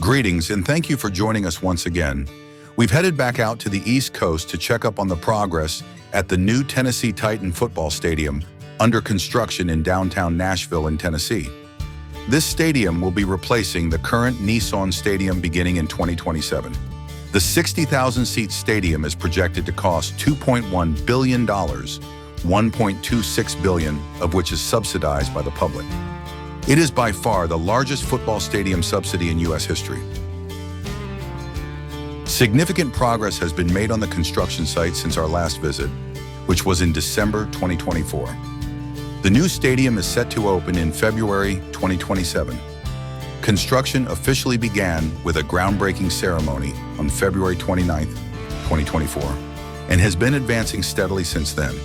Greetings and thank you for joining us once again. We've headed back out to the East Coast to check up on the progress at the new Tennessee Titan football stadium under construction in downtown Nashville in Tennessee. This stadium will be replacing the current Nissan Stadium beginning in 2027. The 60,000-seat stadium is projected to cost $2.1 billion, $1.26 billion of which is subsidized by the public. It is by far the largest football stadium subsidy in U.S. history. Significant progress has been made on the construction site since our last visit, which was in December 2024. The new stadium is set to open in February 2027. Construction officially began with a groundbreaking ceremony on February 29, 2024, and has been advancing steadily since then.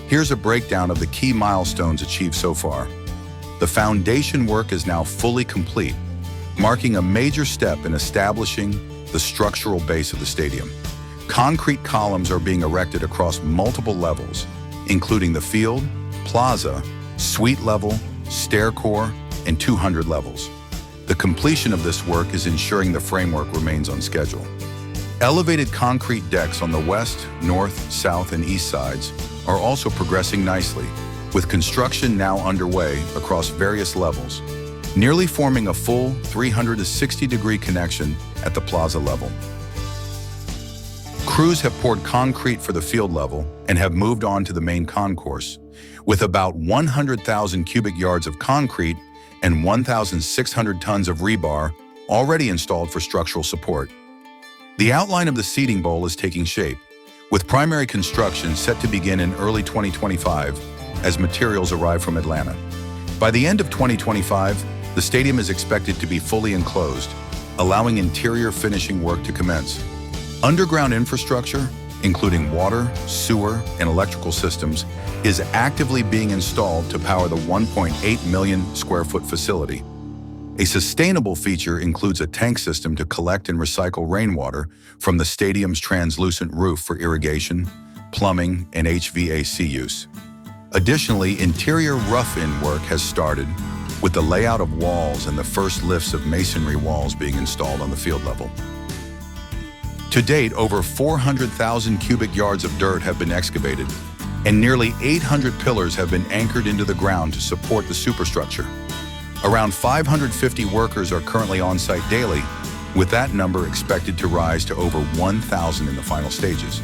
Here's a breakdown of the key milestones achieved so far. The foundation work is now fully complete, marking a major step in establishing the structural base of the stadium. Concrete columns are being erected across multiple levels, including the field, plaza, suite level, stair core, and 200 levels. The completion of this work is ensuring the framework remains on schedule. Elevated concrete decks on the west, north, south, and east sides are also progressing nicely, with construction now underway across various levels, nearly forming a full 360-degree connection at the plaza level. Crews have poured concrete for the field level and have moved on to the main concourse, with about 100,000 cubic yards of concrete and 1,600 tons of rebar already installed for structural support. The outline of the seating bowl is taking shape, with primary construction set to begin in early 2025 as materials arrive from Atlanta. By the end of 2025, the stadium is expected to be fully enclosed, allowing interior finishing work to commence. Underground infrastructure, including water, sewer, and electrical systems, is actively being installed to power the 1.8 million square foot facility. A sustainable feature includes a tank system to collect and recycle rainwater from the stadium's translucent roof for irrigation, plumbing, and HVAC use. Additionally, interior rough-in work has started, with the layout of walls and the first lifts of masonry walls being installed on the field level. To date, over 400,000 cubic yards of dirt have been excavated, and nearly 800 pillars have been anchored into the ground to support the superstructure. Around 550 workers are currently on site daily, with that number expected to rise to over 1,000 in the final stages.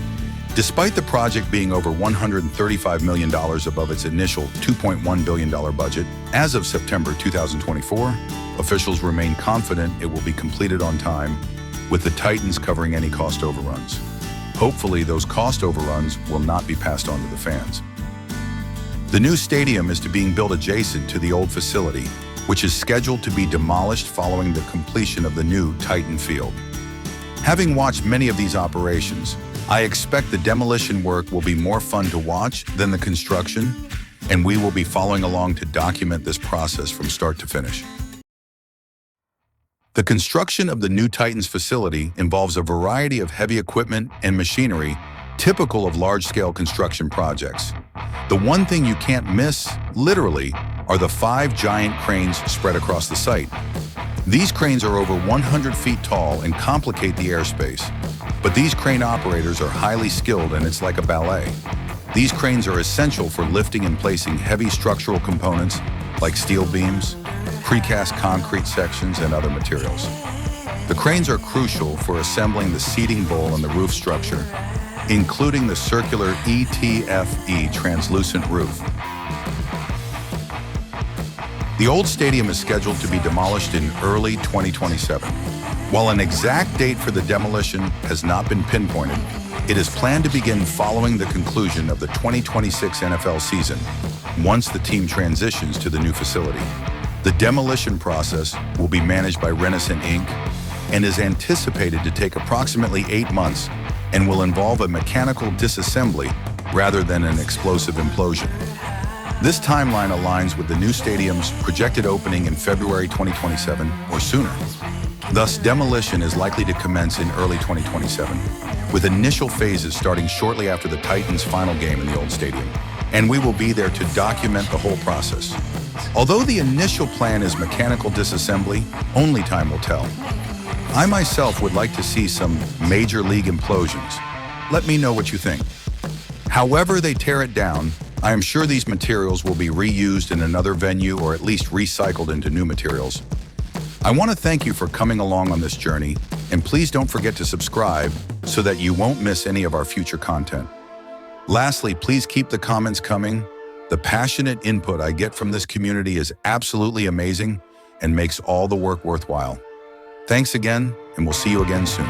Despite the project being over $135 million above its initial $2.1 billion budget, as of September 2024, officials remain confident it will be completed on time, with the Titans covering any cost overruns. Hopefully, those cost overruns will not be passed on to the fans. The new stadium is being built adjacent to the old facility, which is scheduled to be demolished following the completion of the new Titan field. Having watched many of these operations, I expect the demolition work will be more fun to watch than the construction, and we will be following along to document this process from start to finish. The construction of the new Titans facility involves a variety of heavy equipment and machinery typical of large-scale construction projects. The one thing you can't miss, literally, are the 5 giant cranes spread across the site. These cranes are over 100 feet tall and complicate the airspace, but these crane operators are highly skilled and it's like a ballet. These cranes are essential for lifting and placing heavy structural components like steel beams, precast concrete sections, and other materials. The cranes are crucial for assembling the seating bowl and the roof structure, including the circular ETFE translucent roof. The old stadium is scheduled to be demolished in early 2027. While an exact date for the demolition has not been pinpointed, it is planned to begin following the conclusion of the 2026 NFL season, once the team transitions to the new facility. The demolition process will be managed by Redefine Inc. and is anticipated to take approximately 8 months and will involve a mechanical disassembly rather than an explosive implosion. This timeline aligns with the new stadium's projected opening in February 2027 or sooner. Thus, demolition is likely to commence in early 2027, with initial phases starting shortly after the Titans' final game in the old stadium. And we will be there to document the whole process. Although the initial plan is mechanical disassembly, only time will tell. I myself would like to see some major league implosions. Let me know what you think. However they tear it down, I am sure these materials will be reused in another venue or at least recycled into new materials. I want to thank you for coming along on this journey, and please don't forget to subscribe so that you won't miss any of our future content. Lastly, please keep the comments coming. The passionate input I get from this community is absolutely amazing and makes all the work worthwhile. Thanks again, and we'll see you again soon.